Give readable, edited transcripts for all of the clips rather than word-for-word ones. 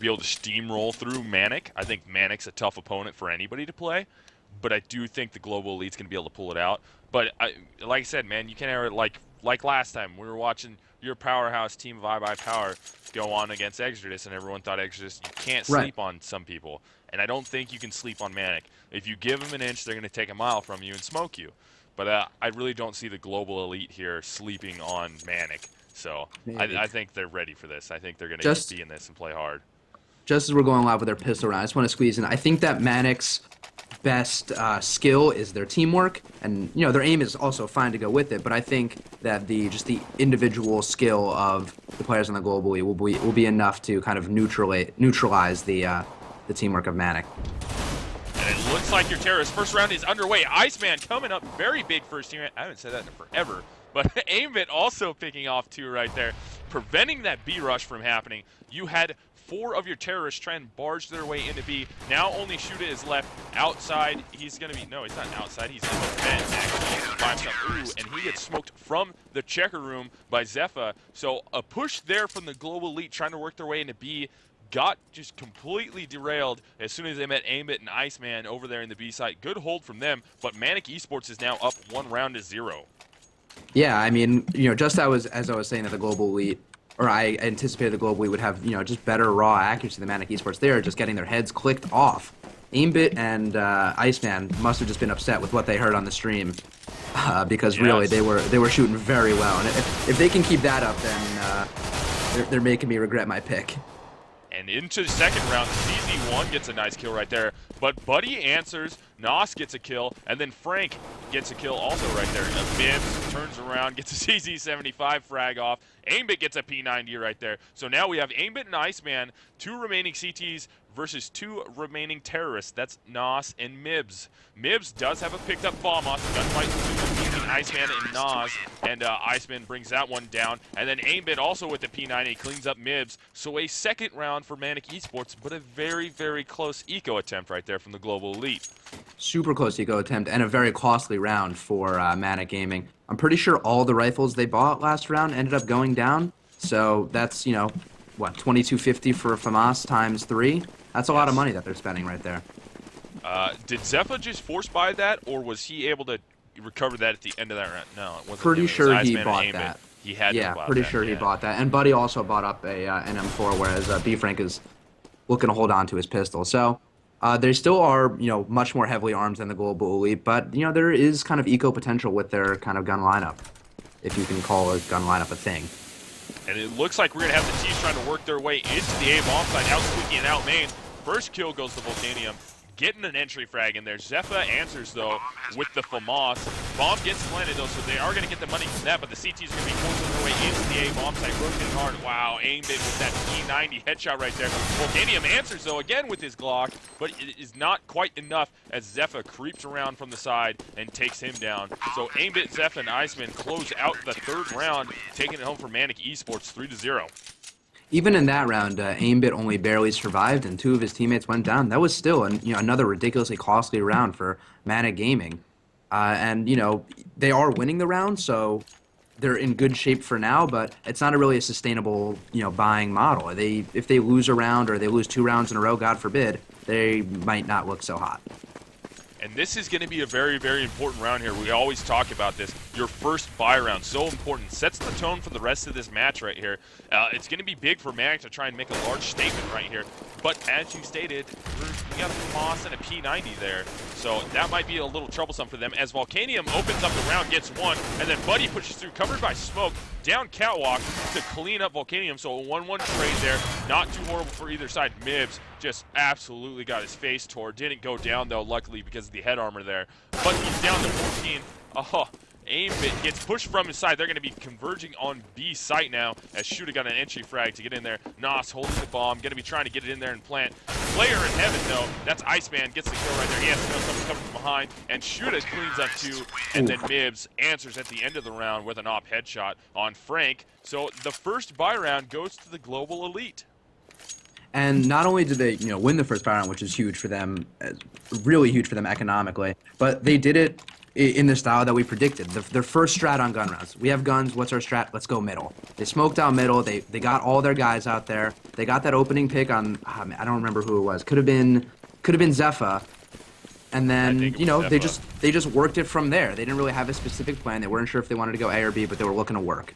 be able to steamroll through Manic. I think Manic's a tough opponent for anybody to play, but I do think the Global Elite's going to be able to pull it out. But like I said, man, you can't ever, like last time we were watching your powerhouse team of iBuyPower go on against Exodus, and everyone thought Exodus, you can't Right. sleep on some people, and I don't think you can sleep on Manic. If you give them an inch, they're going to take a mile from you and smoke you. But I really don't see the Global Elite here sleeping on Manic. So I think they're ready for this. I think they're going to Just be in this and play hard. just as we're going live with their pistol round, I just want to squeeze in. I think that Manic's best skill is their teamwork, and their aim is also fine to go with it. But I think that the individual skill of the players on the Global Elite will be enough to kind of neutralize the teamwork of Manic. And it looks like your terrorist first round is underway. Iceman coming up, very big first team. I haven't said that in forever. But Aimbit also picking off 2 right there, preventing that B rush from happening. You had 4 of your terrorists try and barge their way into B. Now only Shuda is left outside. He's going to be, no, he's not outside. He's in the vent, actually, by himself. Ooh, and he gets smoked from the checker room by Zephyr. So a push there from the Global Elite trying to work their way into B. Got just completely derailed as soon as they met Aimbit and Iceman over there in the B site. Good hold from them, but Manic Esports is now up 1 round to 0. Yeah, I mean, just as I was saying that the Global Elite, or I anticipated the Global Elite would have, just better raw accuracy than Manic Esports. They are just getting their heads clicked off. Aimbit and Iceman must have just been upset with what they heard on the stream, because really they were shooting very well. And if they can keep that up, then they're making me regret my pick. And into the second round, CZ1 gets a nice kill right there. But Buddy answers, Nos gets a kill, and then Frank gets a kill also right there. Mims turns around, gets a CZ75 frag off. Aimbit gets a P90 right there. So now we have Aimbit and Iceman, 2 remaining CTs versus 2 remaining terrorists. That's Nos and Mibs. Mibs does have a picked up Vamos, gunfight between Iceman and Nos, and Iceman brings that one down. And then Aimbit also with the P90 cleans up Mibs. So a second round for Manic Esports, but a very, very close eco attempt right there from the Global Elite. Super close eco attempt and a very costly round for Manic Gaming. I'm pretty sure all the rifles they bought last round ended up going down. So that's, what, 2250 for FAMAS times 3? That's a lot of money that they're spending right there. Did Zephyr just force buy that, or was he able to recover that at the end of that round? No, it wasn't. Pretty sure he bought that. He had yeah, to buy pretty that. sure he bought that. And Buddy also bought up an M4, whereas B Frank is looking to hold on to his pistol. So they still are, much more heavily armed than the Global Elite, but there is kind of eco potential with their kind of gun lineup, if you can call a gun lineup a thing. And it looks like we're going to have the T's trying to work their way into the A bomb side, out squeaky and out main. First kill goes to Volcanium, getting an entry frag in there. Zephyr answers, though, with the FAMAS. Bomb gets planted, though, so they are going to get the money from that, but the CT's going to be forcing their way into the A bomb site, rotating hard. Wow, Aimbit with that P90 headshot right there. Volcanium answers, though, again with his Glock, but it is not quite enough as Zephyr creeps around from the side and takes him down. So Aimbit, Zephyr, and Iceman close out the third round, taking it home for Manic Esports 3-0. Even in that round, Aimbit only barely survived, and 2 of his teammates went down. That was still another ridiculously costly round for Manic Gaming. And they are winning the round, so they're in good shape for now, but it's not really a sustainable, buying model. If they lose a round or they lose 2 rounds in a row, God forbid, they might not look so hot. And this is going to be a very, very important round here. We always talk about this. Your first buy round, so important. Sets the tone for the rest of this match right here. It's going to be big for Manic to try and make a large statement right here. But as you stated, we got a Moss and a P90 there. So that might be a little troublesome for them. As Volcanium opens up the round, gets 1, and then Buddy pushes through, covered by smoke, down catwalk to clean up Volcanium. So a 1-1 trade there. Not too horrible for either side. Mibs just absolutely got his face tore. Didn't go down, though, luckily, because of the head armor there. But he's down to 14. Oh, Aimbit gets pushed from his side. They're going to be converging on B site now as Shuda got an entry frag to get in there. Nos holding the bomb, going to be trying to get it in there and plant. Player in heaven, though, that's Iceman, gets the kill right there. He has to know someone's coming from behind, and Shuda cleans up 2, and then Mibs answers at the end of the round with an op headshot on Frank. So the first buy round goes to the Global Elite. And not only did they, win the first buy round, which is huge for them, really huge for them economically, but they did it in the style that we predicted. Their first strat on gun rounds. We have guns. What's our strat? Let's go middle. They smoked out middle. They got all their guys out there. They got that opening pick on. I don't remember who it was. Could have been Zephyr. And then they just worked it from there. They didn't really have a specific plan. They weren't sure if they wanted to go A or B, but they were looking to work.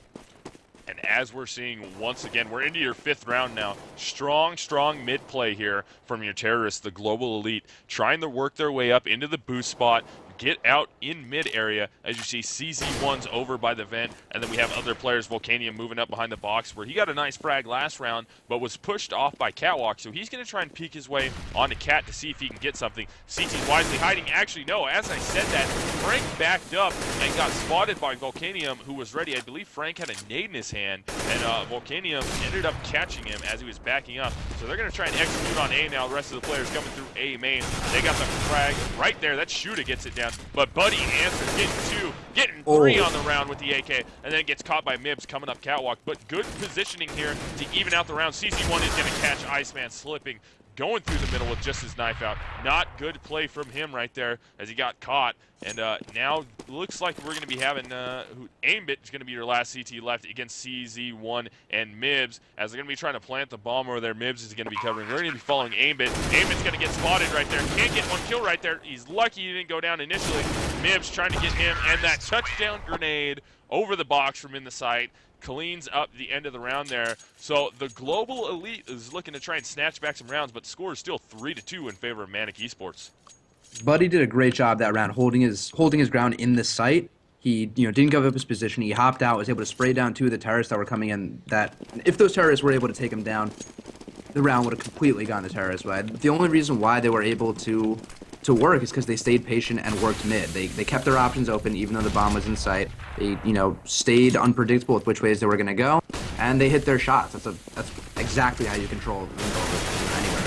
And as we're seeing once again, we're into your 5th round now. Strong mid play here from your terrorists, the Global Elite, trying to work their way up into the boost spot, get out in mid area. As you see, CZ1's over by the vent, and then we have other players, Volcanium moving up behind the box, where he got a nice frag last round, but was pushed off by Catwalk, so he's going to try and peek his way onto Cat to see if he can get something. CT's wisely hiding. Actually, no, as I said that, Frank backed up and got spotted by Volcanium, who was ready. I believe Frank had a nade in his hand, and Volcanium ended up catching him as he was backing up. So they're going to try and execute on A now. The rest of the players coming through A main. They got the frag right there. That shooter gets it down. But Buddy answers, getting 2, getting 3 on the round with the AK, and then gets caught by Mibs coming up Catwalk. But good positioning here to even out the round. CC1 is going to catch Iceman slipping, going through the middle with just his knife out. Not good play from him right there as he got caught. And now looks like we're going to be having Aimbit is going to be your last CT left against CZ1 and Mibs, as they're going to be trying to plant the bomb over there. Mibs is going to be covering. We're going to be following Aimbit. Aimbit's going to get spotted right there. Can't get one kill right there. He's lucky he didn't go down initially. Mibs trying to get him, and that touchdown grenade over the box from in the sight cleans up the end of the round there. So the Global Elite is looking to try and snatch back some rounds, but the score is still 3-2 in favor of Manic Esports. Buddy did a great job that round, holding his ground in the site. He didn't give up his position. He hopped out, was able to spray down 2 of the terrorists that were coming in. That if those terrorists were able to take him down, the round would have completely gone the terrorist way. The only reason why they were able to work is because they stayed patient and worked mid. They kept their options open even though the bomb was in sight. They stayed unpredictable with which ways they were going to go, and they hit their shots. That's exactly how you control anywhere.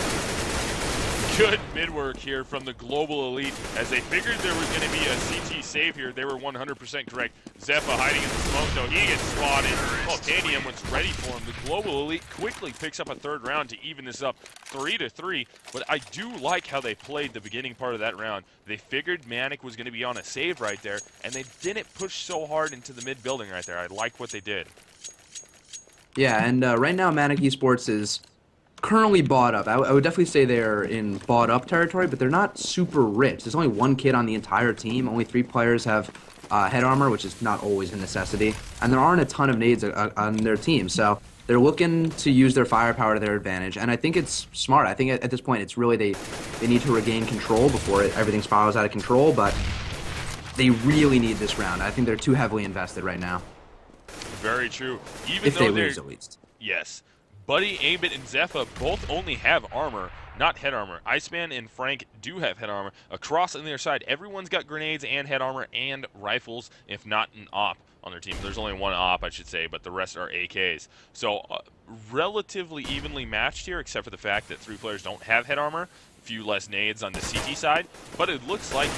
Good mid work here from the Global Elite, as they figured there was going to be a CT save here. They were 100% correct. Zephyr hiding in the smoke, though. He gets spotted. Volcanium was ready for him. The Global Elite quickly picks up a 3rd round to even this up 3-3. But I do like how they played the beginning part of that round. They figured Manic was going to be on a save right there, and they didn't push so hard into the mid building right there. I like what they did. Yeah, and right now Manic Esports is currently bought up. I would definitely say they're in bought up territory, but they're not super rich. There's only 1 kid on the entire team. Only 3 players have head armor, which is not always a necessity. And there aren't a ton of nades on their team. So they're looking to use their firepower to their advantage. And I think it's smart. I think at this point, it's really they need to regain control before everything spirals out of control. But they really need this round. I think they're too heavily invested right now. Very true. Even if though they lose, at least. Yes. Buddy, Aimbit, and Zephyr both only have armor, not head armor. Iceman and Frank do have head armor. Across on their side, everyone's got grenades and head armor and rifles, if not an op on their team. There's only 1 op, I should say, but the rest are AKs. So relatively evenly matched here, except for the fact that 3 players don't have head armor. A few less nades on the CT side. But it looks like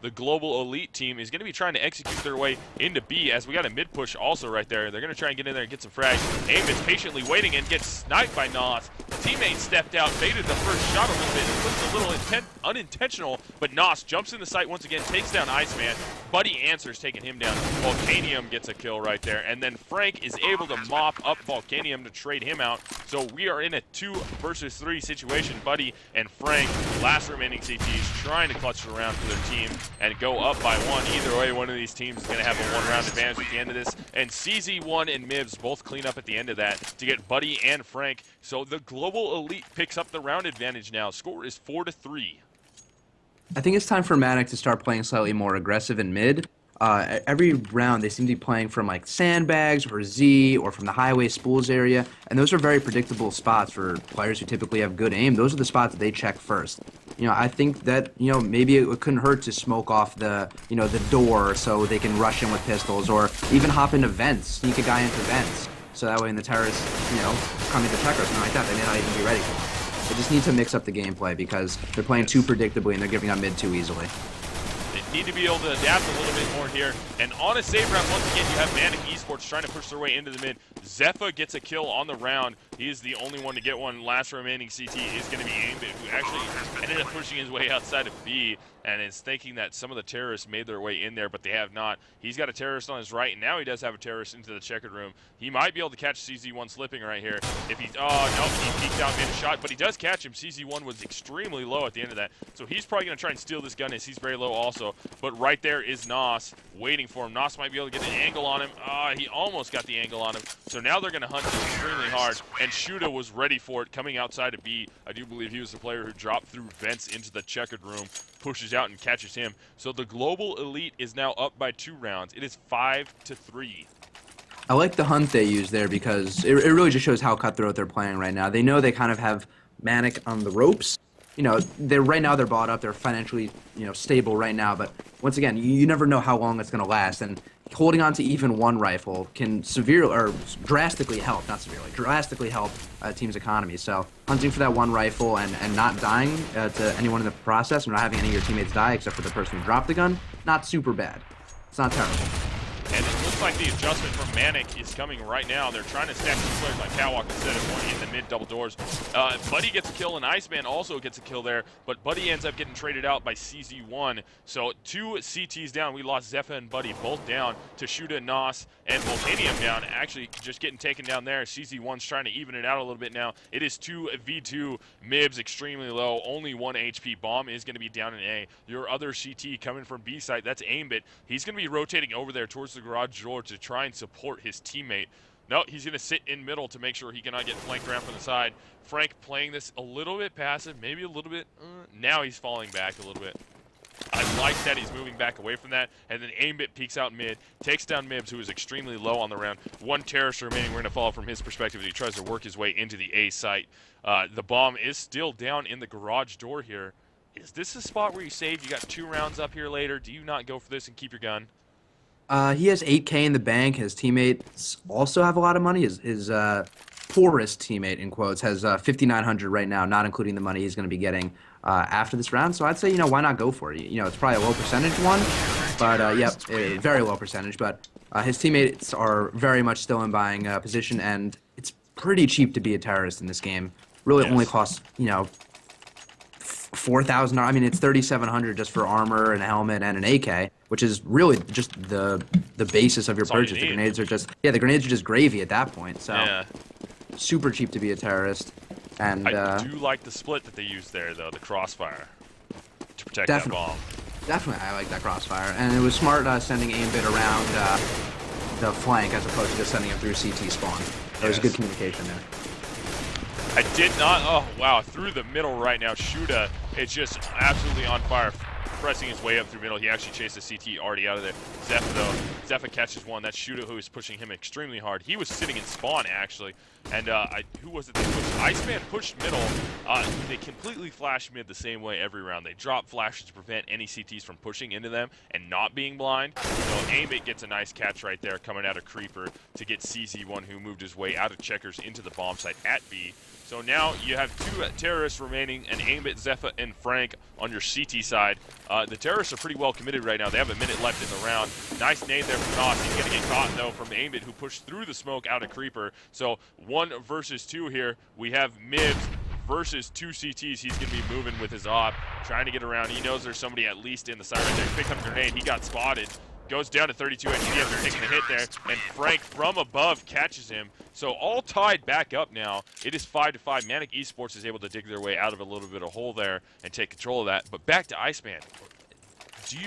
the Global Elite team is going to be trying to execute their way into B, as we got a mid push also right there. They're going to try and get in there and get some frags. Aim is patiently waiting and gets sniped by Nos. Teammate stepped out, baited the first shot a little bit. It was a little unintentional, but Nos jumps in the sight once again, takes down Iceman. Buddy answers, taking him down. Volcanium gets a kill right there, and then Frank is able to mop up Volcanium to trade him out. So we are in a 2 versus 3 situation. Buddy and Frank, last remaining CTs, trying to clutch it around for their team and go up by 1. Either way, one of these teams is going to have a 1-round advantage at the end of this. And CZ1 and Mibs both clean up at the end of that to get Buddy and Frank. So the Global Elite picks up the round advantage now. Score is 4-3. I think it's time for Manic to start playing slightly more aggressive in mid. Every round they seem to be playing from like sandbags or Z or from the highway spools area, and those are very predictable spots for players who typically have good aim. Those are the spots that they check first. I think that maybe it couldn't hurt to smoke off the the door so they can rush in with pistols, or even hop into vents, sneak a guy into vents, so that way when the terrorists coming to check or something like that, they may not even be ready for them. They just need to mix up the gameplay because they're playing too predictably and they're giving up mid too easily. They need to be able to adapt a little bit more here. And on a save round, once again, you have Manic Esports trying to push their way into the mid. Zephyr gets a kill on the round. He is the only one to get one. Last remaining CT is going to be Aimbit, who actually ended up pushing his way outside of B and is thinking that some of the terrorists made their way in there, but they have not. He's got a terrorist on his right, and now he does have a terrorist into the checkered room. He might be able to catch CZ1 slipping right here. If he's, oh, no, he peeked out, made a shot, but he does catch him. CZ1 was extremely low at the end of that, so he's probably going to try and steal this gun as he's very low also. But right there is Nos waiting for him. Nos might be able to get an angle on him. He almost got the angle on him. So now they're going to hunt him extremely hard, and Shuda was ready for it coming outside of B. I do believe he was the player who dropped through vents into the checkered room, pushes out and catches him. So the global elite is now up by 2 rounds. It is 5-3. I like the hunt they use there because it really just shows how cutthroat they're playing right now. They know they kind of have Manic on the ropes. You know, right now they're bought up. They're financially, stable right now. But once again, you never know how long it's going to last. And holding on to even one rifle can drastically help, not severely, drastically help a team's economy. So hunting for that one rifle and not dying to anyone in the process, and not having any of your teammates die except for the person who dropped the gun, not super bad. It's not terrible. And it looks like the adjustment from Manic is coming right now. They're trying to stack two players like Catwalk instead of one in the mid double doors. Buddy gets a kill, and Iceman also gets a kill there, but Buddy ends up getting traded out by CZ1. So 2 CTs down. We lost Zephyr and Buddy both down to Shuda, Nos, and Volcanium down. Actually, just getting taken down there. CZ1's trying to even it out a little bit now. It is 2v2. Mibs extremely low. Only 1 HP. Bomb is going to be down in A. Your other CT coming from B site, that's Aimbit. He's going to be rotating over there towards the garage door to try and support his teammate. No, he's going to sit in middle to make sure he cannot get flanked around from the side. Frank playing this a little bit passive, maybe a little bit. Now he's falling back a little bit. I like that he's moving back away from that. And then Aimbit peeks out mid, takes down Mibs, who is extremely low on the round. 1 terrorist remaining. We're going to follow from his perspective as he tries to work his way into the A site. The bomb is still down in the garage door here. Is this a spot where you save? You got 2 rounds up here later. Do you not go for this and keep your gun? He has 8K in the bank. His teammates also have a lot of money. His poorest teammate, in quotes, has 5,900 right now, not including the money he's going to be getting after this round. So I'd say, why not go for it? It's probably a low percentage one, but yep, a very low percentage. But his teammates are very much still in buying position, and it's pretty cheap to be a terrorist in this game. Really only costs, 4,000. I mean, it's 3,700 just for armor and a helmet and an AK, which is really just the basis of your purchase. The grenades are just gravy at that point. So super cheap to be a terrorist. And I do like the split that they used there, though, the crossfire to protect that bomb. Definitely, I like that crossfire, and it was smart sending Aimbit around the flank as opposed to just sending him through CT spawn. There was good communication there. I did not. Oh, wow. Through the middle right now. Shuda is just absolutely on fire, pressing his way up through middle. He actually chased the CT already out of there. Zephyr, though. Zephyr catches one. That's Shuda who is pushing him extremely hard. He was sitting in spawn, actually. And who was it they pushed? Iceman pushed middle. They completely flash mid the same way every round. They drop flashes to prevent any CTs from pushing into them and not being blind. So Aimbit gets a nice catch right there coming out of Creeper to get CZ1, who moved his way out of checkers into the bomb site at B. So now you have 2 terrorists remaining, and Aimbit, Zephyr, and Frank on your CT side. The terrorists are pretty well committed right now. They have a minute left in the round. Nice nade there from Nos. He's going to get caught, though, from Aimbit, who pushed through the smoke out of Creeper. So 1 versus 2 here. We have Mibs versus 2 CTs. He's going to be moving with his op, trying to get around. He knows there's somebody at least in the side right there. He picked up a grenade. He got spotted. Goes down to 32 HP after taking a hit there, and Frank from above catches him. So all tied back up now. It is 5-5. Manic Esports is able to dig their way out of a little bit of hole there and take control of that. But back to Iceman. Do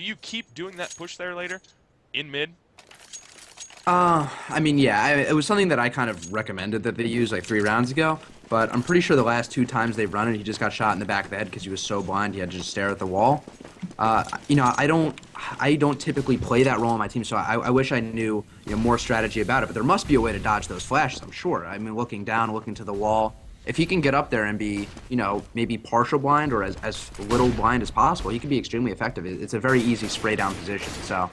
you keep doing that push there later in mid? I mean, yeah, it was something that I kind of recommended that they use like 3 rounds ago. But I'm pretty sure the last 2 times they've run it, he just got shot in the back of the head because he was so blind he had to just stare at the wall. I don't typically play that role on my team, so I wish I knew more strategy about it. But there must be a way to dodge those flashes, I'm sure. I mean, looking down, looking to the wall. If he can get up there and be, maybe partial blind or as little blind as possible, he can be extremely effective. It's a very easy spray down position, so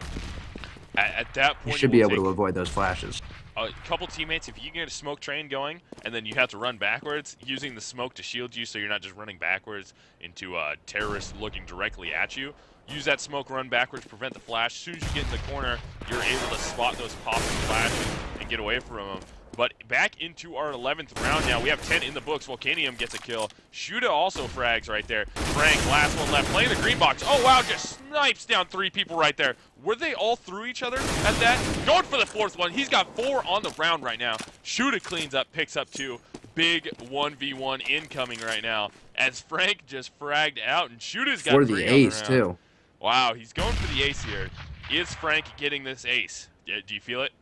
At that point, you should be able to avoid those flashes. a couple teammates, if you can get a smoke train going and then you have to run backwards, using the smoke to shield you so you're not just running backwards into terrorists looking directly at you. Use that smoke, run backwards, prevent the flash. As soon as you get in the corner, you're able to spot those popping flashes and get away from them. But back into our 11th round now. We have 10 in the books. Volcanium gets a kill. Shuda also frags right there. Frank, last one left, playing the green box. Oh, wow, just snipes down 3 people right there. Were they all through each other at that? Going for the 4th one. He's got 4 on the round right now. Shuda cleans up, picks up 2. Big 1v1 incoming right now as Frank just fragged out, and Shuda's got 3 For the on ace, the round. too. Wow, he's going for the ace here. Is Frank getting this ace? Do you feel it?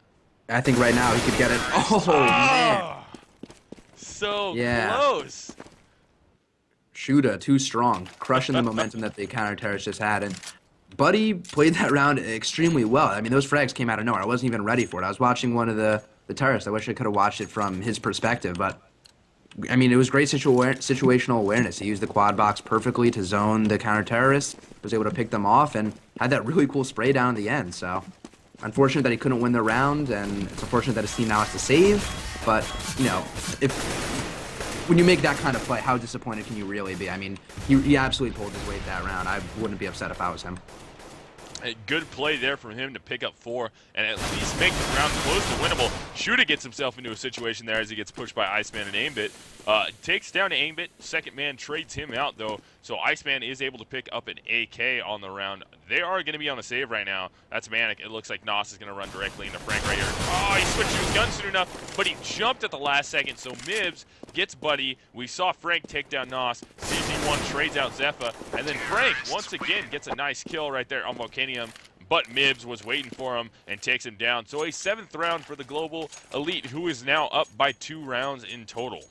I think right now he could get it. Oh, man. So Yeah. close. Shuda, too strong, crushing the momentum that the counter-terrorists just had. And Buddy played that round extremely well. I mean, those frags came out of nowhere. I wasn't even ready for it. I was watching one of the terrorists. I wish I could have watched it from his perspective. But, I mean, it was great situational awareness. He used the quad box perfectly to zone the counter-terrorists, was able to pick them off, and had that really cool spray down at the end. So, unfortunate that he couldn't win the round, and it's unfortunate that his team now has to save. But, you know, when you make that kind of play, how disappointed can you really be? I mean, he absolutely pulled his weight that round. I wouldn't be upset if I was him. A good play there from him to pick up 4 and at least make the round close to winnable. Shuda gets himself into a situation there as he gets pushed by Iceman and Aimbit. Takes down Aimbit. Second man trades him out, though. So Iceman is able to pick up an AK on the round. They are going to be on a save right now. That's Manic. It looks like Nos is going to run directly into Frank right here. Oh, he switched to his gun soon enough, but he jumped at the last second. So Mibs gets Buddy. We saw Frank take down Nos. CZ1 trades out Zephyr. And then Frank, once again, gets a nice kill right there on Volcanium. But Mibs was waiting for him and takes him down. So a 7th round for the Global Elite, who is now up by 2 rounds in total.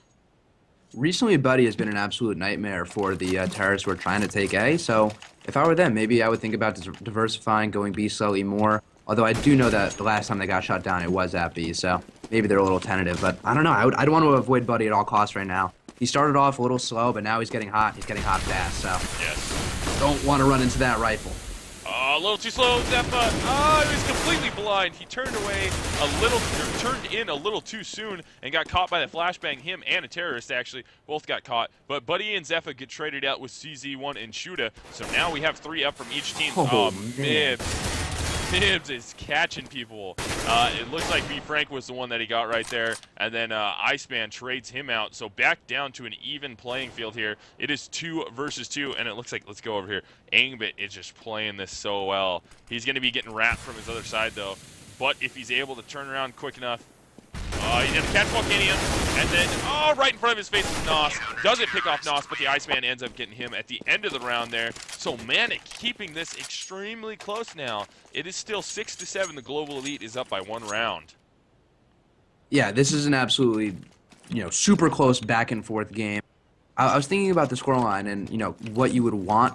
Recently, Buddy has been an absolute nightmare for the terrorists who are trying to take A. So if I were them, maybe I would think about diversifying, going B slowly more. Although I do know that the last time they got shot down, it was at B. So maybe they're a little tentative. But I don't know. I'd want to avoid Buddy at all costs right now. He started off a little slow, but now he's getting hot. He's getting hot fast. So Yes. don't want to run into that rifle. A little too slow, Zephyr. Oh, he was completely blind. He turned in a little too soon and got caught by the flashbang. Him and a terrorist, actually, both got caught. But Buddy and Zephyr get traded out with CZ1 and Shuda. So now we have 3 up from each team. Oh, man. Mibs is catching people. It looks like B. Frank was the one that he got right there. And then Iceman trades him out. So back down to an even playing field here. It is 2 versus 2. And it looks like, let's go over here. Aimbit is just playing this so well. He's going to be getting wrapped from his other side, though. But if he's able to turn around quick enough, he's going to catch Volcanium, and then, right in front of his face is Nos. Doesn't pick off Nos, but the Iceman ends up getting him at the end of the round there. So Manic keeping this extremely close now. It is still 6-7. The Global Elite is up by 1 round. Yeah, this is an absolutely, super close back and forth game. I was thinking about the scoreline and, what you would want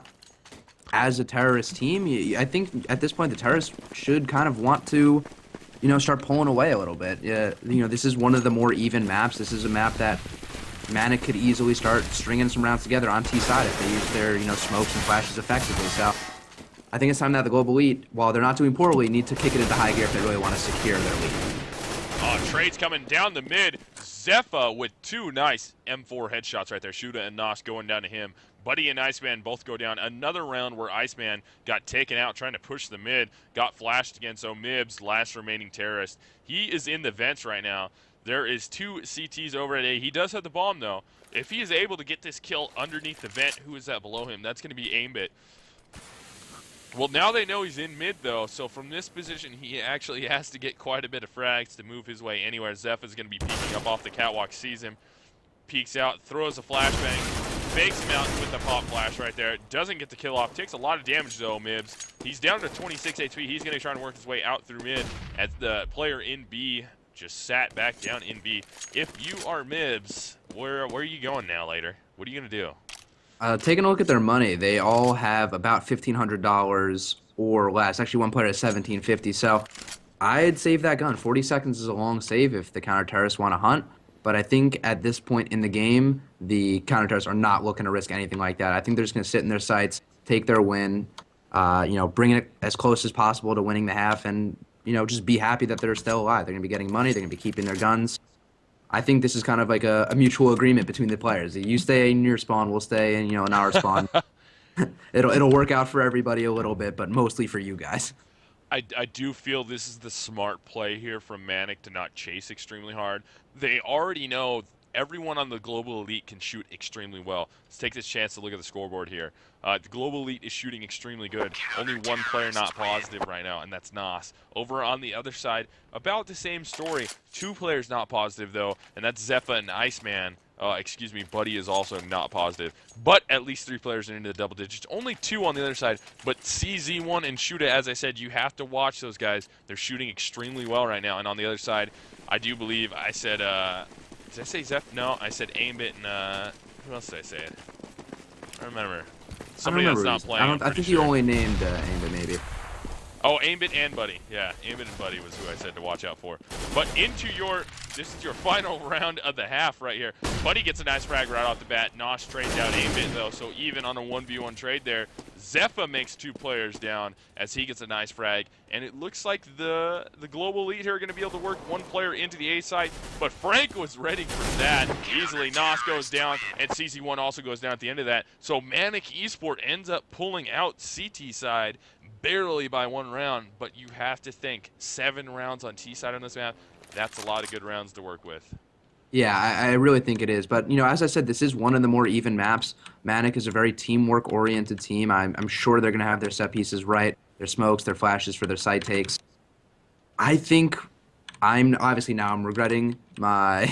as a terrorist team. I think at this point the terrorists should kind of want to start pulling away a little bit. This is one of the more even maps. This is a map that Manic could easily start stringing some rounds together on T side if they use their, smokes and flashes effectively. So I think it's time that the Global Elite, while they're not doing poorly, need to kick it into high gear if they really want to secure their lead. Trades coming down the mid. Zephyr with 2 nice M4 headshots right there. Shuda and Nos going down to him. Buddy and Iceman both go down. Another round where Iceman got taken out trying to push the mid. Got flashed again, so Mibs, last remaining terrorist. He is in the vents right now. There is 2 CTs over at A. He does have the bomb, though. If he is able to get this kill underneath the vent, who is that below him? That's going to be Aimbit. Well, now they know he's in mid, though, so from this position, he actually has to get quite a bit of frags to move his way anywhere. Zeph is going to be peeking up off the catwalk, sees him, peeks out, throws a flashbang, fakes him out with the pop flash right there. Doesn't get the kill off. Takes a lot of damage, though, Mibs. He's down to 26 HP. He's going to try to work his way out through mid as the player in B just sat back down in B. If you are Mibs, where are you going now later? What are you going to do? Taking a look at their money, they all have about $1,500 or less. Actually, one player has $1,750. So I'd save that gun. 40 seconds is a long save if the counter-terrorists want to hunt. But I think at this point in the game, the counter-terrorists are not looking to risk anything like that. I think they're just going to sit in their sights, take their win, bring it as close as possible to winning the half, and just be happy that they're still alive. They're going to be getting money. They're going to be keeping their guns. I think this is kind of like a mutual agreement between the players. You stay in your spawn, we'll stay in our spawn. It'll work out for everybody a little bit, but mostly for you guys. I do feel this is the smart play here from Manic to not chase extremely hard. They already know everyone on the Global Elite can shoot extremely well. Let's take this chance to look at the scoreboard here. The Global Elite is shooting extremely good. Only one player not positive right now, and that's Nas. Over on the other side, about the same story. 2 players not positive, though, and that's Zephyr and Iceman. Excuse me, Buddy is also not positive. But at least 3 players are into the double digits. Only 2 on the other side. But CZ1 and Shuda, as I said, you have to watch those guys. They're shooting extremely well right now. And on the other side, I do believe I said, did I say Zeph? No, I said Aimbit and, who else did I say it? I remember. Somebody that's not playing. I think you only named Aimbit, maybe. Oh, Aimbit and Buddy. Yeah, Aimbit and Buddy was who I said to watch out for. But this is your final round of the half right here. Buddy gets a nice frag right off the bat. Nosh trades out Aimbit, though, so even on a 1v1 trade there. Zephyr makes 2 players down as he gets a nice frag. And it looks like the Global Elite here are going to be able to work 1 player into the A site. But Frank was ready for that easily. Nos goes down, and CZ1 also goes down at the end of that. So Manic Esport ends up pulling out CT side barely by 1 round, but you have to think 7 rounds on T side on this map. That's a lot of good rounds to work with. Yeah, I really think it is. But, as I said, this is one of the more even maps. Manic is a very teamwork-oriented team. I'm sure they're going to have their set pieces right, their smokes, their flashes for their side takes. I think I'm regretting my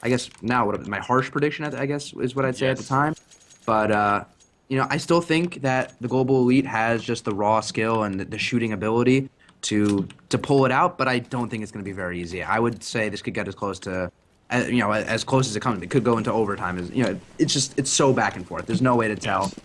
I guess now my harsh prediction, I guess is what I'd say at the time. But I still think that the Global Elite has just the raw skill and the shooting ability to pull it out, but I don't think it's going to be very easy. I would say this could get as close to, as close as it comes. It could go into overtime. It's so back and forth. There's no way to tell. Yes.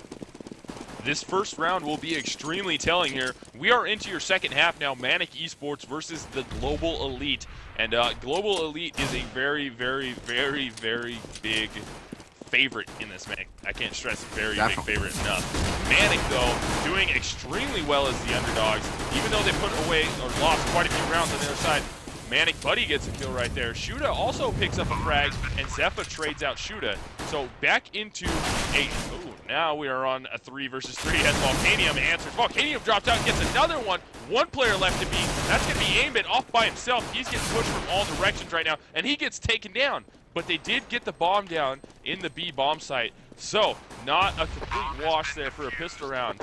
This first round will be extremely telling here. We are into your second half now. Manic Esports versus the Global Elite. And Global Elite is a very, very, very, very big favorite in this match. I can't stress very big favorite enough. Manic, though, doing extremely well as the underdogs. Even though they put away or lost quite a few rounds on the other side, Manic Buddy gets a kill right there. Shuda also picks up a frag, and Zephyr trades out Shuda. So back into a... Ooh, now we are on a 3 versus 3 as Volcanium answers. Volcanium drops out and gets another one. 1 player left to beat. That's going to be Aimbit off by himself. He's getting pushed from all directions right now, and he gets taken down. But they did get the bomb down in the B bomb site. So, not a complete wash there for a pistol round.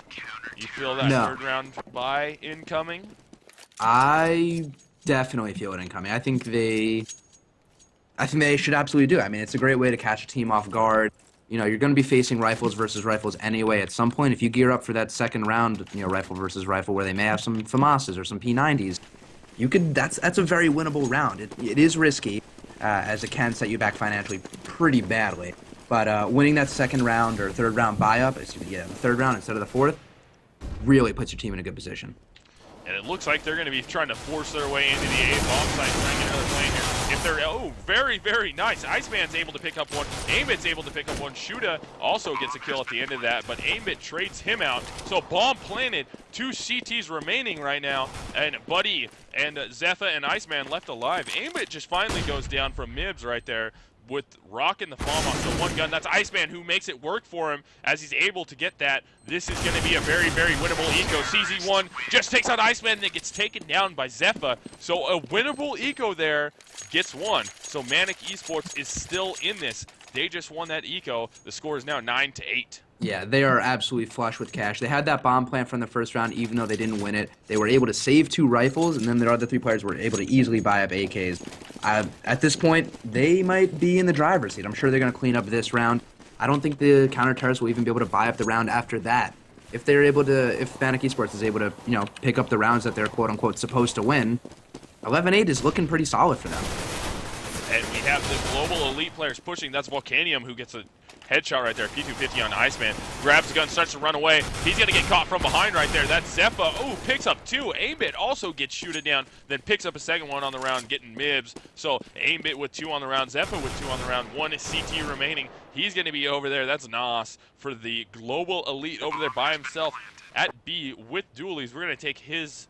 You feel that third round bye incoming? I definitely feel it incoming. I think they should absolutely do it. I mean, it's a great way to catch a team off guard. You're going to be facing rifles versus rifles anyway at some point. If you gear up for that second round, rifle versus rifle, where they may have some FAMASs or some P90s, that's a very winnable round. It is risky, as it can set you back financially pretty badly. But winning that second round or third round buy-up, the third round instead of the fourth, really puts your team in a good position. And it looks like they're going to be trying to force their way into the A bomb site, trying to get another plane here. If they're, very, very nice. Iceman's able to pick up 1. Aimbit's able to pick up 1. Shuda also gets a kill at the end of that, but Aimbit trades him out. So bomb planted, 2 CTs remaining right now, and Buddy and Zephyr and Iceman left alive. Aimbit just finally goes down from Mibs right there, with Rock in the farm off. So 1 gun, that's Iceman who makes it work for him as he's able to get that. This is going to be a very, very winnable eco. CZ1 just takes out Iceman and it gets taken down by Zephyr. So a winnable eco there gets 1. So Manic Esports is still in this. They just won that eco. The score is now 9-8. Yeah, they are absolutely flush with cash. They had that bomb plant from the first round, even though they didn't win it. They were able to save 2 rifles, and then their other 3 players were able to easily buy up AKs. At this point, they might be in the driver's seat. I'm sure they're going to clean up this round. I don't think the counter-terrorists will even be able to buy up the round after that. If Manic Esports is able to, pick up the rounds that they're quote-unquote supposed to win, 11-8 is looking pretty solid for them. And we have the Global Elite players pushing. That's Volcanium who gets a headshot right there. P250 on Iceman. Grabs the gun, starts to run away. He's going to get caught from behind right there. That's Zephyr. Oh, picks up 2. Aimbit also gets shooted down, then picks up a second one on the round, getting Mibs. So Aimbit with 2 on the round. Zephyr with 2 on the round. 1 CT remaining. He's going to be over there. That's Nas for the Global Elite over there by himself at B with dualies. We're going to take his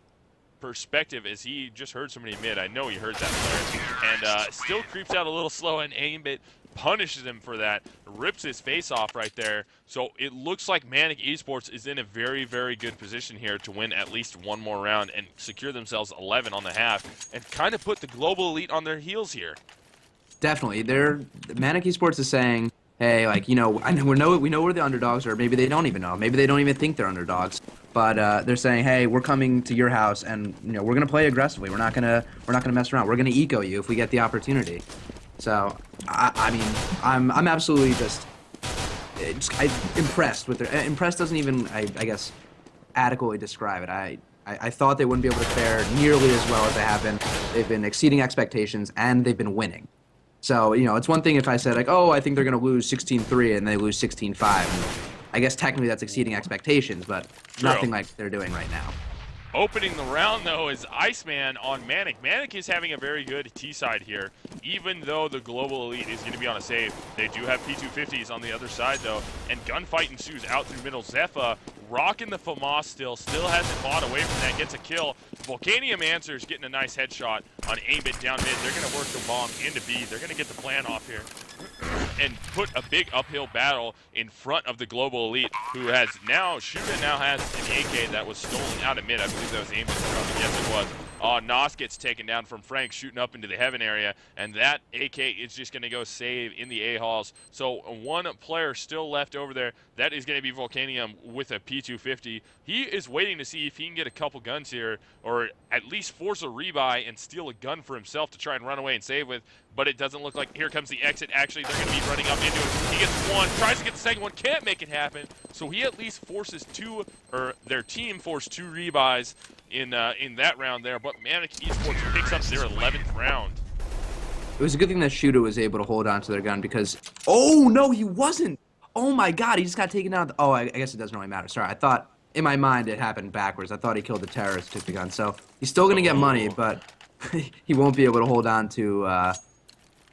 perspective as he just heard somebody mid. I know he heard that player. And still creeps out a little slow, and Aimbit punishes him for that, rips his face off right there. So it looks like Manic Esports is in a very, very good position here to win at least one more round and secure themselves 11 on the half and kind of put the Global Elite on their heels here. Definitely. Manic Esports is saying, hey, like, you know, we know we're the underdogs, or maybe they don't even know. Maybe they don't even think they're underdogs. But they're saying, hey, we're coming to your house, and you know we're gonna play aggressively. We're not gonna mess around. We're gonna eco you if we get the opportunity. So I mean, I'm absolutely just impressed with their. Impressed doesn't even I guess adequately describe it. I thought they wouldn't be able to fare nearly as well as they have been. They've been exceeding expectations, and they've been winning. So, you know, it's one thing if I said, like, oh, I think they're going to lose 16-3 and they lose 16-5. I guess technically that's exceeding expectations, but nothing like they're doing right now. Opening the round, though, is Iceman on Manic. Manic is having a very good T-side here, even though the Global Elite is going to be on a save. They do have P250s on the other side, though, and gunfight ensues out through middle. Zephyr rocking the FAMAS still hasn't fought away from that, gets a kill. Volcanium answers, getting a nice headshot on Aimbit down mid. They're going to work the bomb into B. They're going to get the plan off here and put a big uphill battle in front of the Global Elite, who has now, Shuda now has an AK that was stolen out of mid. I believe that was Aimbit's drone. Yes, it was. Nos gets taken down from Frank shooting up into the heaven area, and that AK is just going to go save in the A-halls. So one player still left over there. That is going to be Volcanium with a P250. He is waiting to see if he can get a couple guns here, or at least force a rebuy and steal a gun for himself to try and run away and save with. But it doesn't look like, here comes the exit. Actually, they're going to be running up into it. He gets one, tries to get the second one, can't make it happen. So he at least forces two, or their team forced two rebuys in that round there. But Manic Esports picks up their 11th round. It was a good thing that Shuda was able to hold on to their gun because, oh no, he wasn't. Oh my God, he just got taken out. Oh, I guess it doesn't really matter. Sorry, I thought in my mind it happened backwards. I thought he killed the terrorist, took the gun. So he's still gonna get money, but he won't be able to hold on to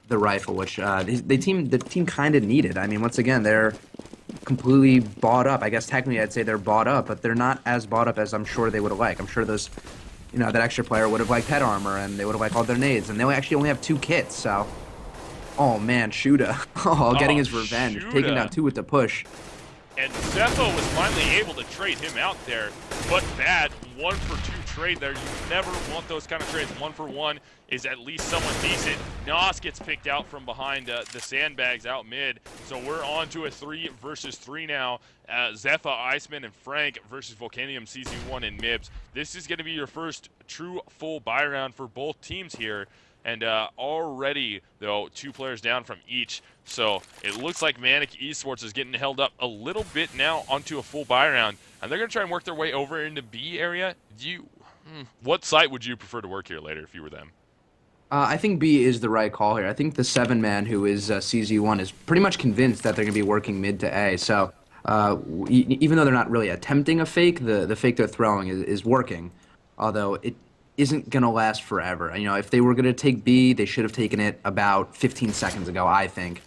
the rifle, which the team kind of needed. I mean, once again, they're completely bought up. I guess technically I'd say they're bought up, but they're not as bought up as I'm sure they would have liked. I'm sure those, you know, that extra player would have liked head armor, and they would have liked all their nades, and they actually only have 2 kits. So, oh man, Shuda, getting his revenge, Shuda. taking down 2 with the push. And CEVO was finally able to trade him out there, but bad 1-for-2 trade there. You never want those kind of trades. 1-for-1 is at least somewhat decent. Nos gets picked out from behind the sandbags out mid, so we're on to a 3 versus 3 now. Zephyr, Iceman, and Frank versus Volcanium, CZ1, and Mibs. This is going to be your first true full buy round for both teams here. And already, though, 2 players down from each. So it looks like Manic Esports is getting held up a little bit now onto a full buy round. And they're going to try and work their way over into B area. What site would you prefer to work here later if you were them? I think B is the right call here. I think the 7-man who is CZ1 is pretty much convinced that they're going to be working mid to A. So even though they're not really attempting a fake, the fake they're throwing is working. Although it isn't going to last forever. You know, if they were going to take B, they should have taken it about 15 seconds ago, I think.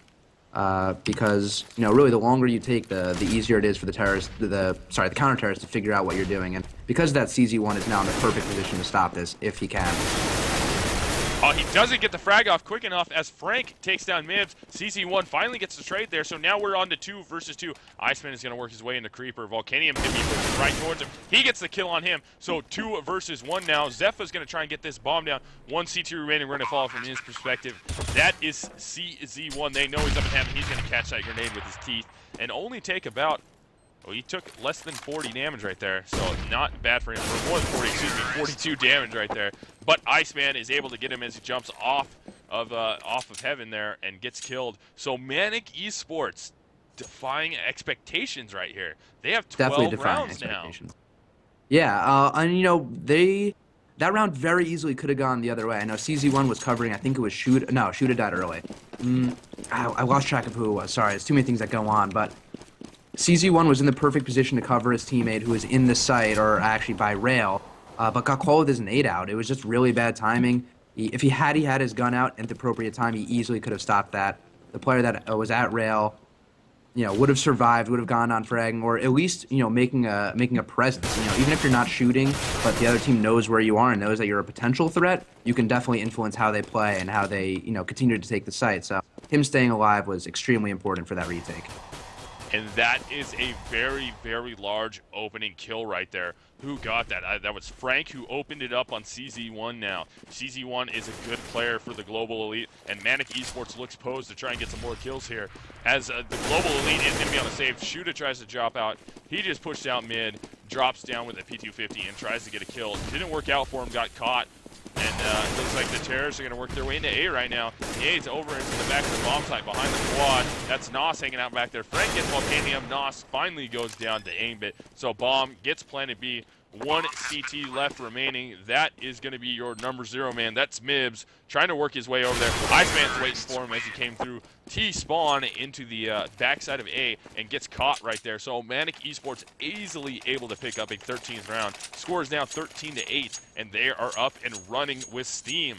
Because, you know, really the longer you take, the easier it is for the counter-terrorist to figure out what you're doing. And because of that, CZ1 is now in the perfect position to stop this, if he can. He doesn't get the frag off quick enough as Frank takes down Mibs. CC1 finally gets the trade there, so now we're on to 2 versus 2. Iceman is going to work his way into Creeper. Volcanium can be pushing right towards him. He gets the kill on him, so 2 versus 1 now. Zephyr is going to try and get this bomb down. 1 C2 remaining. We're going to follow from his perspective. That is CZ1. They know he's up in heaven. He's going to catch that grenade with his teeth and only take about... Well, he took less than 40 damage right there, so not bad for him. Or more than 40, excuse me, 42 damage right there. But Iceman is able to get him as he jumps off of heaven there and gets killed. So Manic Esports defying expectations right here. They have 12 rounds now. Yeah, and you know, that round very easily could have gone the other way. I know CZ1 was covering, I think it was Shuda. No, Shuda died early. I lost track of who it was. Sorry, there's too many things that go on, but CZ1 was in the perfect position to cover his teammate who was in the site, or actually by rail, but got called with his nade out. It was just really bad timing. If he had his gun out at the appropriate time, he easily could have stopped that. The player that was at rail would have survived, would have gone on fragging, or at least, making a presence. Even if you're not shooting, but the other team knows where you are and knows that you're a potential threat, you can definitely influence how they play and how they, continue to take the site. So him staying alive was extremely important for that retake. And that is a very, very large opening kill right there. Who got that? That was Frank, who opened it up on CZ1 now. CZ1 is a good player for the Global Elite, and Manic Esports looks posed to try and get some more kills here. As the Global Elite is going to be on the save, Shuda tries to drop out. He just pushed out mid, drops down with a P250, and tries to get a kill. Didn't work out for him, got caught. And it looks like the terrorists are going to work their way into A right now. A's over into the back of the bomb site behind the quad. That's Nos hanging out back there. Frank gets Volcanium. Nos finally goes down to aimbit. So bomb gets planted B. One CT left remaining. That is going to be your number 0 man. That's Mibs trying to work his way over there. Iceman's waiting for him as he came through T-spawn into the backside of A and gets caught right there. So Manic Esports easily able to pick up a 13th round. Score is now 13-8, and they are up and running with steam.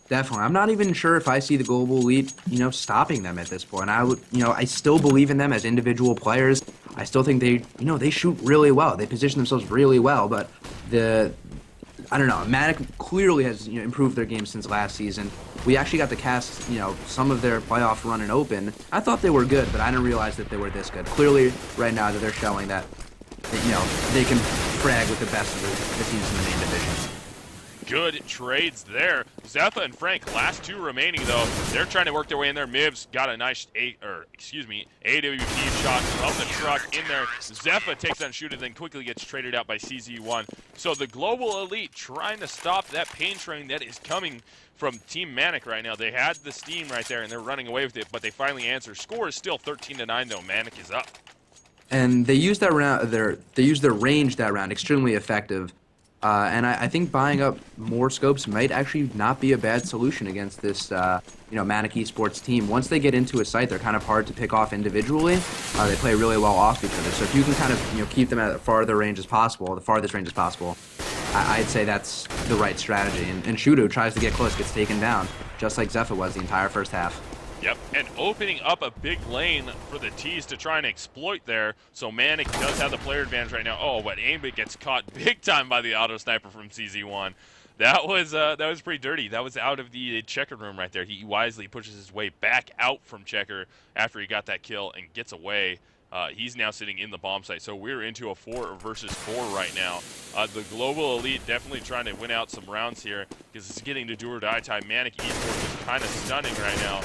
Definitely. I'm not even sure if I see the Global Elite, stopping them at this point. I still believe in them as individual players. I still think they shoot really well. They position themselves really well, but I don't know. Manic clearly has, improved their game since last season. We actually got to cast, some of their playoff run and open. I thought they were good, but I didn't realize that they were this good. Clearly, right now, that they're showing that, they can frag with the best of the teams in the main division. Good trades there. Zephyr and Frank, last 2 remaining though. They're trying to work their way in there. Mibs got a nice AWP shot from the truck in there. Zephyr takes down Shooter, then quickly gets traded out by CZ1. So the Global Elite trying to stop that pain train that is coming from Team Manic right now. They had the steam right there and they're running away with it, but they finally answer. Score is still 13-9 though. Manic is up. And they used that round. They used their range that round extremely effective. And I think buying up more scopes might actually not be a bad solution against this, Manic Esports team. Once they get into a site, they're kind of hard to pick off individually. They play really well off each other. So if you can kind of, keep them at the farthest range as possible, I'd say that's the right strategy. And Shudo tries to get close, gets taken down, just like Zephyr was the entire first half. Yep, and opening up a big lane for the T's to try and exploit there. So Manic does have the player advantage right now. Oh, but Aimbit gets caught big time by the auto sniper from CZ1. That was pretty dirty. That was out of the checker room right there. He wisely pushes his way back out from checker after he got that kill and gets away. He's now sitting in the bomb site. So we're into a 4 versus 4 right now. The Global Elite definitely trying to win out some rounds here because it's getting to do or die time. Manic Esports is kind of stunning right now,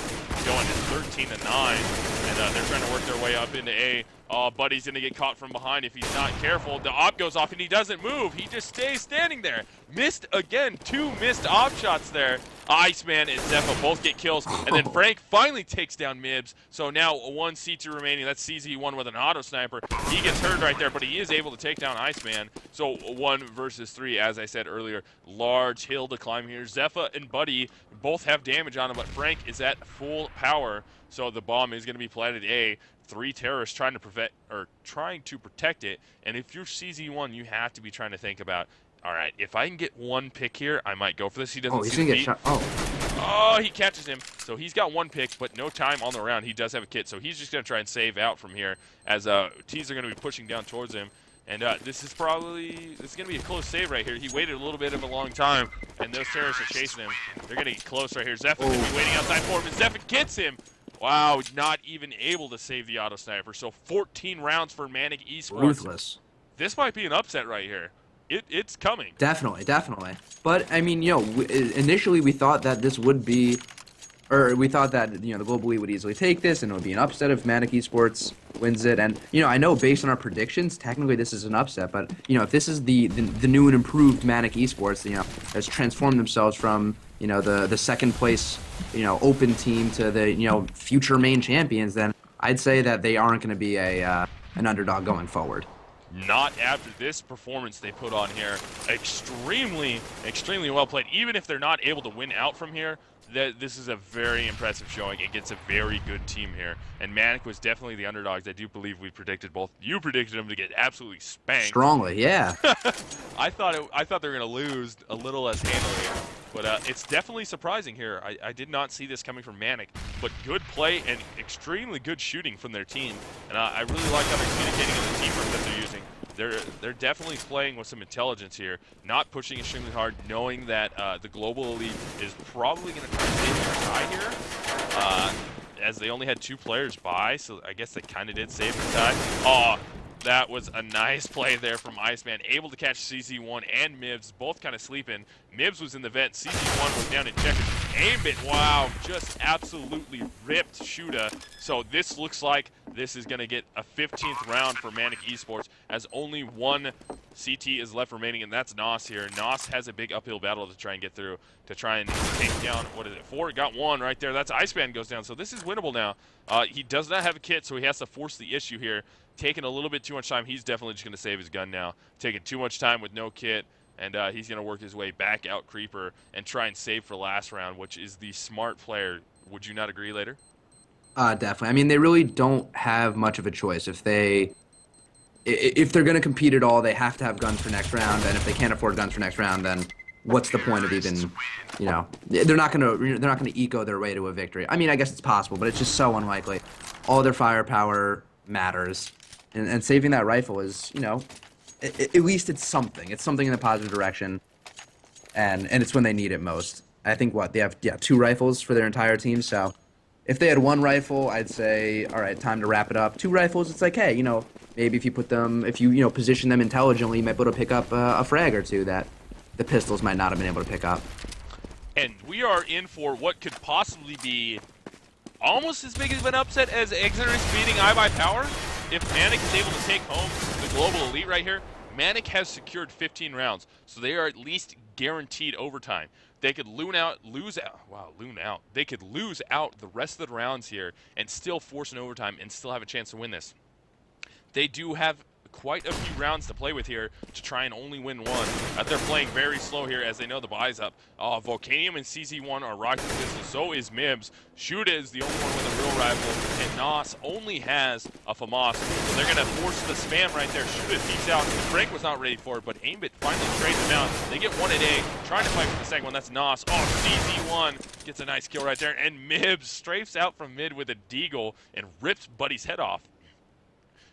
going to 13-9, and they're trying to work their way up into A. Oh, Buddy's going to get caught from behind if he's not careful. The op goes off and he doesn't move. He just stays standing there. Missed again. 2 missed op shots there. Iceman and Zephyr both get kills. And then Frank finally takes down Mibs. So now 1 C2 remaining. That's CZ1 with an auto sniper. He gets hurt right there, but he is able to take down Iceman. So 1 versus 3, as I said earlier. Large hill to climb here. Zephyr and Buddy both have damage on him, but Frank is at full power. So the bomb is going to be planted A. 3 terrorists trying to protect it. And if you're CZ1, you have to be trying to think about, all right, if I can get 1 pick here, I might go for this. He doesn't he's see gonna the get beat. shot. Oh, he catches him. So he's got 1 pick, but no time on the round. He does have a kit, so he's just going to try and save out from here as T's are going to be pushing down towards him. And this is going to be a close save right here. He waited a little bit of a long time, and those terrorists are chasing him. They're going to get close right here. Zephyr's going to be waiting outside for him, and Zephyr gets him. Wow, not even able to save the auto sniper. So 14 rounds for Manic Esports. Ruthless. This might be an upset right here. It's coming. Definitely. But I mean, initially we thought that this would be, or we thought that the Global Elite would easily take this, and it would be an upset if Manic Esports wins it. And I know based on our predictions, technically this is an upset. But if this is the new and improved Manic Esports, has transformed themselves from the second place open team to the future main champions, then I'd say that they aren't going to be an underdog going forward. Not after this performance they put on here. Extremely, extremely well played. Even if they're not able to win out from here, this is a very impressive showing against a very good team here. And Manic was definitely the underdogs. I do believe we predicted both. You predicted them to get absolutely spanked. Strongly, yeah. I thought they were going to lose a little less handily. But it's definitely surprising here. I did not see this coming from Manic, but good play and extremely good shooting from their team. And I really like how they're communicating in the teamwork that they're using. They're definitely playing with some intelligence here, not pushing extremely hard, knowing that the Global Elite is probably going to try to save their tie here, as they only had 2 players by, so I guess they kind of did save the tie. Oh, that was a nice play there from Iceman, able to catch CZ1 and Mibs, both kind of sleeping. Mibs was in the vent, CZ1 was down in checkers. Aimbit, wow, just absolutely ripped Shuda. So this looks like this is going to get a 15th round for Manic Esports, as only 1 CT is left remaining, and that's Nos here. Nos has a big uphill battle to try and get through, to try and take down, what is it, 4? Got 1 right there. That's Iceman goes down, so this is winnable now. He does not have a kit, so he has to force the issue here. Taking a little bit too much time. He's definitely just going to save his gun now. Taking too much time with no kit, and he's going to work his way back out Creeper and try and save for last round, which is the smart player. Would you not agree later? Definitely. I mean, they really don't have much of a choice. If they're going to compete at all, they have to have guns for next round, and if they can't afford guns for next round, then what's the point of even, you know, they're not going to eco their way to a victory. I mean, I guess it's possible, but it's just so unlikely. All their firepower matters. And saving that rifle is, you know, at least it's something. It's something in the positive direction, and it's when they need it most. I think they have 2 rifles for their entire team. So if they had 1 rifle, I'd say, all right, time to wrap it up. 2 rifles, it's like, hey, you know, maybe if you put them, if you position them intelligently, you might be able to pick up a frag or 2 that the pistols might not have been able to pick up. And we are in for what could possibly be almost as big of an upset as Exodus beating iBuyPower. If Manic is able to take home the Global Elite right here, Manic has secured 15 rounds, so they are at least guaranteed overtime. They could They could lose out the rest of the rounds here and still force an overtime and still have a chance to win this. They do have quite a few rounds to play with here to try and only win 1. They're playing very slow here as they know the buy's up. Volcanium and CZ1 are rocking the business. So is Mibs. Shuda is the only one with a real rival, and Nos only has a FAMAS. So they're going to force the spam right there. Shuda peeks out. Frank was not ready for it, but Aimbit finally trades him out. They get 1 at A, trying to fight for the second one. That's Nos. CZ1 gets a nice kill right there, and Mibs strafes out from mid with a deagle and rips Buddy's head off.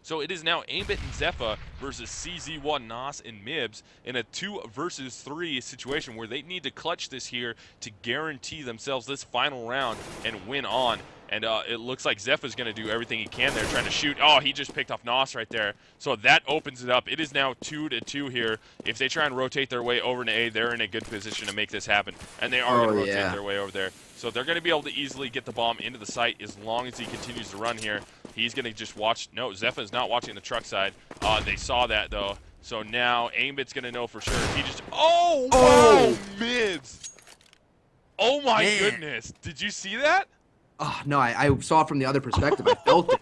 So it is now Aimbit and Zepha versus CZ1, Nos, and Mibs in a 2 versus 3 situation where they need to clutch this here to guarantee themselves this final round and win on. And it looks like Zepha's going to do everything he can there, trying to shoot. Oh, he just picked off Nos right there. So that opens it up. It is now 2-2 here. If they try and rotate their way over to A, they're in a good position to make this happen. And they are going to rotate their way over there. So they're going to be able to easily get the bomb into the site as long as he continues to run here. He's going to just watch. No, Zepha's not watching the truck side. They saw that, though. So now Aimbit's going to know for sure. He just... Oh, wow! Mibs! Oh, my goodness. Did you see that? Oh, no, I saw it from the other perspective. I felt it.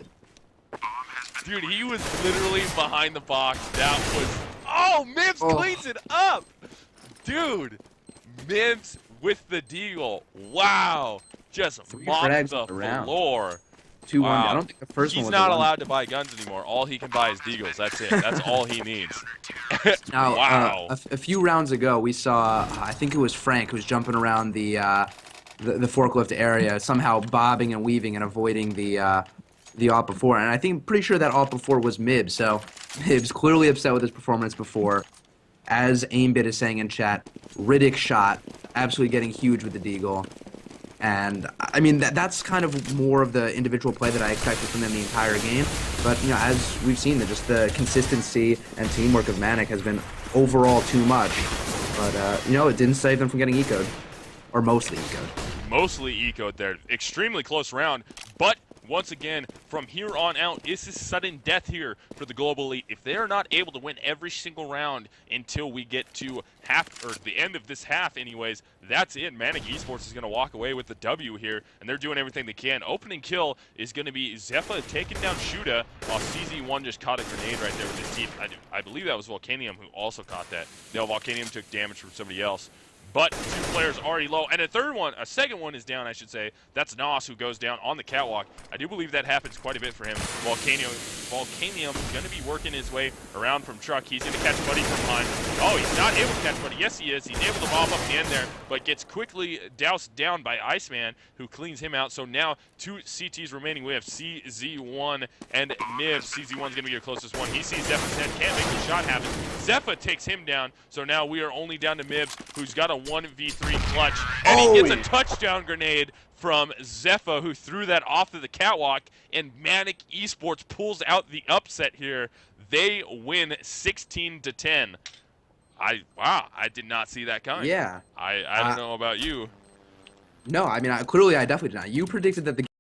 Dude, he was literally behind the box. That was... Oh, Mibs cleans it up! Dude, Mibs with the deagle. Wow. Just mopped the floor. 2-1. Wow. I don't think the first one was He's not allowed to buy guns anymore. All he can buy is deagles. That's it. That's all he needs. Now, wow. A few rounds ago, we saw, I think it was Frank, who was jumping around the forklift area, somehow bobbing and weaving and avoiding the AWP before. And I think, pretty sure that AWP before was Mibs. So Mibs clearly upset with his performance before. As Aimbit is saying in chat, Riddick shot, absolutely getting huge with the deagle. And, I mean, that's kind of more of the individual play that I expected from them the entire game. But, you know, as we've seen, just the consistency and teamwork of Manic has been overall too much. But, you know, it didn't save them from getting eco'd. Or mostly eco'd. Mostly eco'd there. Extremely close round. But, once again, from here on out, this is sudden death here for the Global Elite. If they are not able to win every single round until we get to the end of this half anyways, that's it. Manic Esports is going to walk away with the W here, and they're doing everything they can. Opening kill is going to be Zepha taking down Shuda, while CZ1 just caught a grenade right there with his teeth. I believe that was Volcanium who also caught that. No, Volcanium took damage from somebody else. But 2 players already low, and a second one is down, I should say. That's Nos who goes down on the catwalk. I do believe that happens quite a bit for him. Volcano Volcanium going to be working his way around from Truck. He's going to catch Buddy from behind. Oh, he's not able to catch Buddy. Yes, he is. He's able to mop up the end there, but gets quickly doused down by Iceman, who cleans him out. So now 2 CTs remaining. We have CZ1 and Miv. CZ1's going to be your closest one. He sees Zepha's head, can't make the shot happen. Zepha takes him down, so now we are only down to Mibs, who's got a 1v3 clutch, and he gets a touchdown grenade from Zepha, who threw that off of the catwalk, and Manic Esports pulls out the upset here. They win 16-10. Wow, I did not see that coming. Yeah. I don't know about you. No, I mean, clearly I definitely did not. You predicted that the